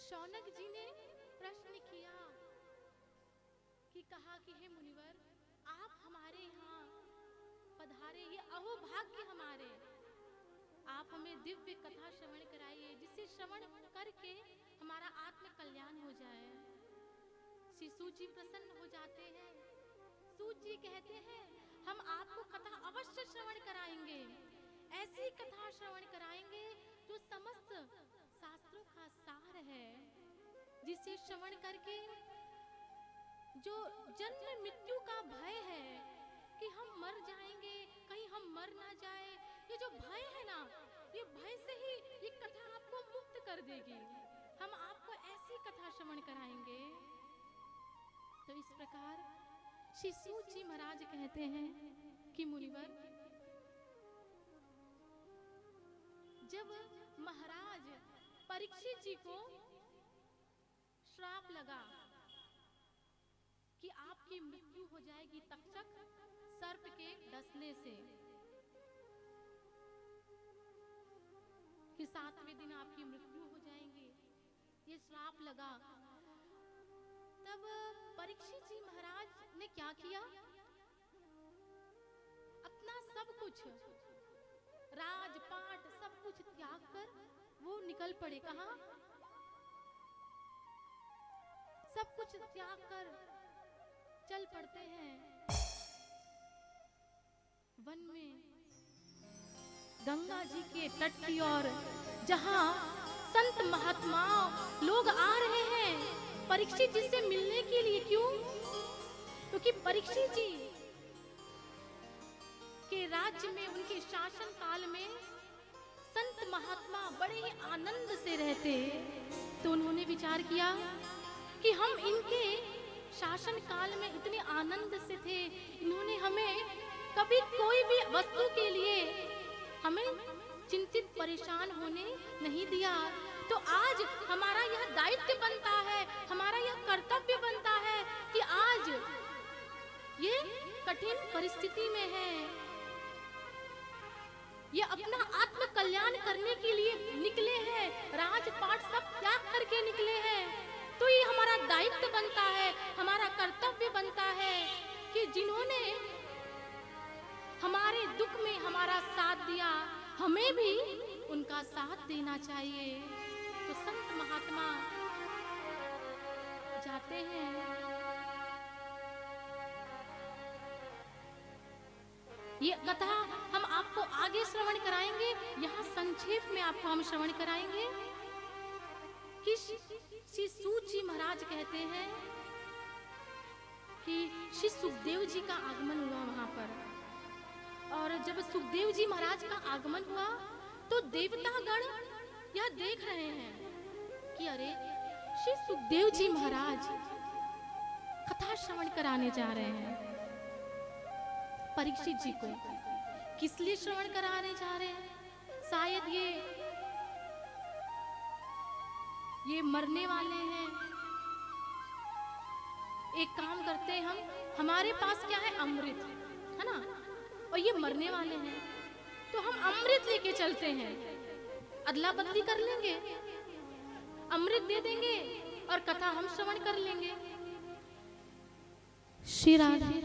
शौनक जी ने प्रश्न किया कि कहा कि हे मुनिवर, आप हमारे यहाँ पधारे, ये अहोभाग्य हमारे, आप हमें दिव्य कथा श्रवण कराइए जिसे श्रवण करके हमारा आत्म कल्याण हो जाए। श्री सूत जी प्रसन्न हो जाते हैं। सूत जी कहते हैं हम आपको कथा अवश्य श्रवण कराएंगे, ऐसी कथा श्रवण कराएंगे जो समस्त शास्त्रों का सार है, जिसे श्रवण करके जो जन्म मृत्यु का भय है कि हम मर जाएंगे, कहीं हम मर ना जाए, ये जो भय है ना, ये भय से ही ये कथा आपको मुक्त कर देगी। हम आपको ऐसी कथा श्रवण कराएंगे। तो इस प्रकार श्री सूत जी महाराज कहते हैं कि मुनिवर, जब महाराज परीक्षित जी को श्राप लगा कि आपकी मृत्यु हो जाएगी तक्षक सर्प के डसने से, कि 7वें दिन आपकी मृत्यु हो जाएगी, ये श्राप लगा, तब परीक्षित जी महाराज ने क्या किया? अपना सब कुछ, राजपाट सब कुछ त्याग कर वो निकल पड़े। कहाँ? सब कुछ त्याग कर चल पड़ते हैं वन में, गंगा जी के तट की ओर, जहां संत महात्मा लोग आ रहे हैं परीक्षित जी से मिलने के लिए। क्यों? क्योंकि परीक्षित जी के राज्य में, उनके शासन काल में संत महात्मा बड़े ही आनंद से रहते। तो उन्होंने विचार किया कि हम इनके शासन काल में इतने आनंद से थे, इन्होंने हमें कभी कोई भी वस्तु के लिए हमें चिंतित परेशान होने नहीं दिया। तो आज हमारा यह दायित्व बनता है, हमारा यह कर्तव्य बनता है कि आज ये कठिन परिस्थिति में है, ये अपना आत्म कल्याण करने के लिए निकले हैं, राजपाट सब त्याग करके निकले हैं। तो ये हमारा दायित्व बनता है, हमारा कर्तव्य बनता है कि जिन्होंने हमारे दुख में हमारा साथ दिया, हमें भी उनका साथ देना चाहिए। तो संत महात्मा जाते हैं, ये कथा हम आपको आगे श्रवण कराएंगे, यहाँ संक्षेप में आपको हम श्रवण कराएंगे कि श्री सूत जी महाराज कहते हैं कि श्री सुखदेव जी का आगमन हुआ वहां पर, और जब सुखदेव जी महाराज का आगमन हुआ तो देवतागण यह देख रहे हैं कि अरे श्री सुखदेव जी महाराज कथा श्रवण कराने जा रहे हैं परीक्षित जी को। किस लिए श्रवण कराने जा रहे हैं? शायद ये मरने वाले हैं। एक काम करते हैं, हमारे पास क्या है? अमृत है ना, और ये मरने वाले हैं, तो हम अमृत लेके चलते हैं, अदला बदली कर लेंगे, अमृत दे देंगे और कथा हम श्रवण कर लेंगे। श्री राधे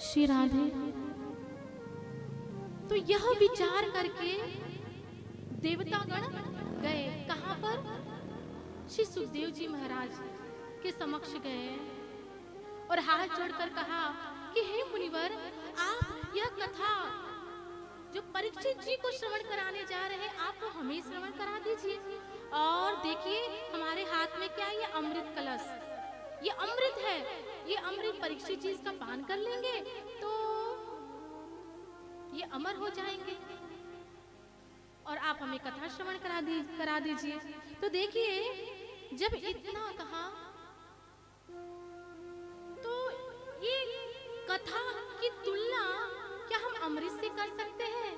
श्री राधे। तो यह विचार करके देवतागण गए, कहां पर? श्री सुखदेव जी महाराज के समक्ष गए और हाथ जोड़कर कहा कि हे मुनिवर, आप यह कथा जो परीक्षित जी को श्रवण कराने जा रहे हैं, आप वो हमें श्रवण करा दीजिए। और देखिए हमारे हाथ में क्या है? ये अमृत कलश, ये अमृत है, ये अमृत परीक्षित जी इसका पान कर लेंगे तो ये अमर हो जाएंगे, और आप हमें कथा श्रवण करा दीजिए। तो देखिए जब इतना कहा तो ये कथा की तुलना क्या हम अमृत से कर सकते हैं?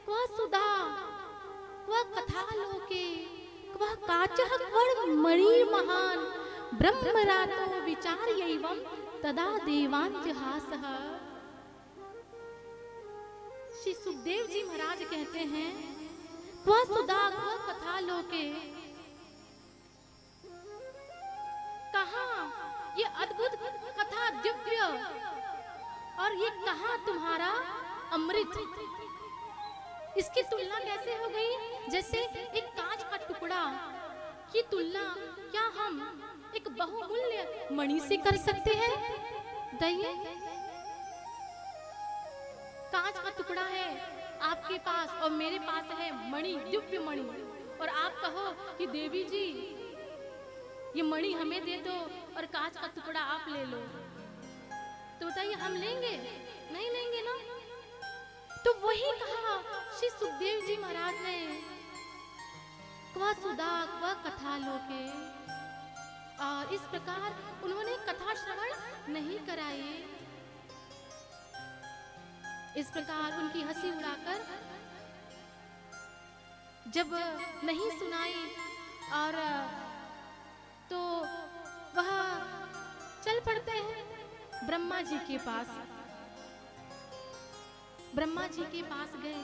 वह सुधा, वह कथा लोके, वह काचः क्वर्ण मणि महान, ब्रह्मरातो विचार्यैवं तदा देवांजहासः। श्री सुखदेव जी महाराज कहते हैं, क्व सुधा क्व कथा लोके, कहाँ ये अद्भुत कथा दिव्य और ये कहाँ तुम्हारा अमृत। इसकी तुलना कैसे हो गई? जैसे एक कांच का टुकड़ा की तुलना क्या हम एक बहुमूल्य मणि से कर सकते हैं? दइए, कांच का टुकड़ा है आपके पास और मेरे पास है मणि, दिव्य मणि, और आप कहो कि देवी जी ये मणि हमें दे दो और कांच का टुकड़ा आप ले लो, तो बताइए हम लेंगे? नहीं लेंगे ना। तो वही कहा श्री सुखदेव जी महाराज ने, क्व सुधा क्व कथा लोके। और इस प्रकार उन्होंने कथा श्रवण नहीं कराई। इस प्रकार उनकी हंसी उड़ाकर जब नहीं सुनाई और तो वह चल पड़ते हैं ब्रह्मा जी के पास। ब्रह्मा जी के पास गए,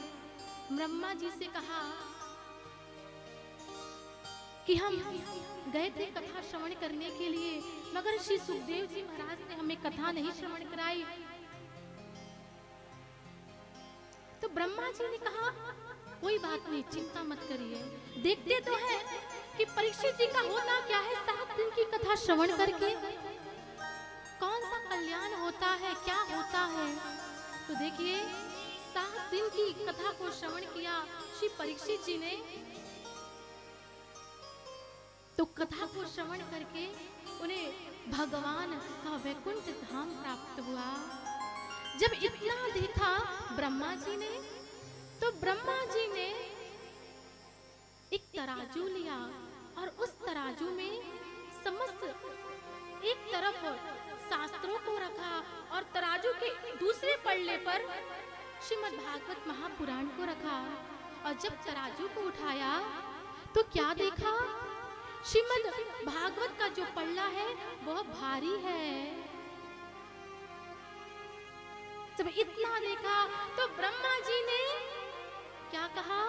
ब्रह्मा जी से कहा कि हम गए थे कथा श्रवण करने के लिए, मगर श्री सुखदेव जी महाराज ने हमें कथा नहीं श्रवण कराई। तो ब्रह्मा जी ने कहा, कोई बात नहीं, चिंता मत करिए, देखते तो हैं कि परीक्षित जी का होता क्या है 7 दिन की कथा श्रवण करके, कौन सा कल्याण होता है, क्या होता है। तो देखिए 7 दिन की कथा को श्रवण किया श्री परीक्षित जी ने, तो कथा को श्रवण करके उन्हें भगवान का वैकुंठ धाम प्राप्त हुआ। जब इतना देखा ब्रह्मा जी ने, तो ब्रह्मा जी ने एक तराजू लिया और उस तराजू में समस्त एक तरफ शास्त्रों को रखा और तराजू के दूसरे पल्ले पर श्रीमद् भागवत महापुराण को रखा। और जब तराजू को उठाया तो क्या देखा? श्रीमद् भागवत का जो पल्ला है वह भारी है। जब इतना देखा तो ब्रह्मा जी ने क्या कहा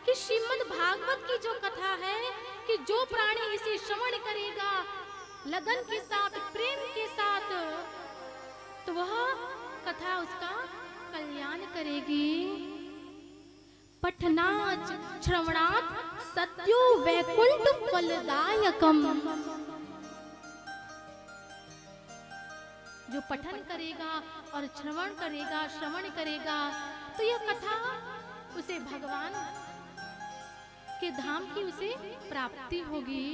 कि श्रीमद् भागवत की जो कथा है कि जो प्राणी इसे श्रवण करेगा लगन के साथ, प्रेम के साथ, तो वह कथा उसका कल्याण करेगी। पठनाच श्रवणात् सत्यो वैकुंठ फलदायकम। जो पठन करेगा और श्रवण करेगा तो यह कथा उसे भगवान के धाम की उसे प्राप्ति होगी।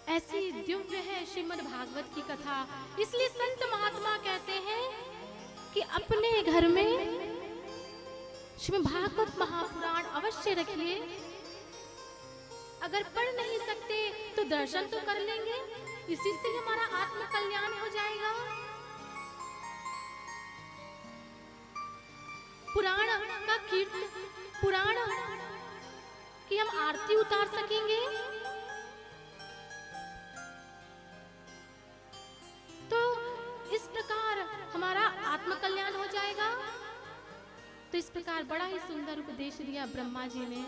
ऐसी दिव्य है श्रीमद् भागवत की कथा। इसलिए संत महात्मा कहते हैं कि अपने घर में श्रीमद् भागवत महापुराण अवश्य रखिए। अगर पढ़ नहीं सकते तो दर्शन तो कर लेंगे, इसी से हमारा आत्म कल्याण हो जाएगा। पुराण का कीर्तन, पुराण की हम आरती उतार सकेंगे, तो इस प्रकार हमारा आत्म कल्याण हो जाएगा। तो इस प्रकार बड़ा ही सुंदर उपदेश दिया ब्रह्मा जी ने।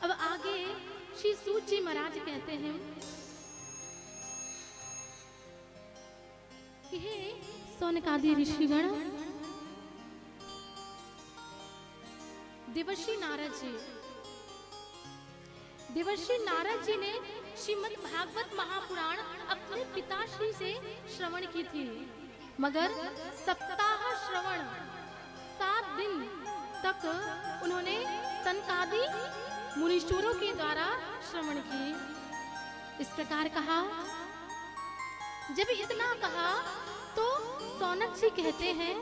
अब आगे श्री सूत जी महाराज कहते हैं कि हे सौनकादि ऋषिगण, देवर्षि नारद जी ने श्रीमद् भागवत महापुराण अपने पिताश्री से श्रवण की थी, मगर सप्ताह श्रवण 7 दिन तक उन्होंने सनकादि मुनीश्वरों के द्वारा श्रवण की। इस प्रकार कहा। जब इतना कहा तो सौनक जी कहते हैं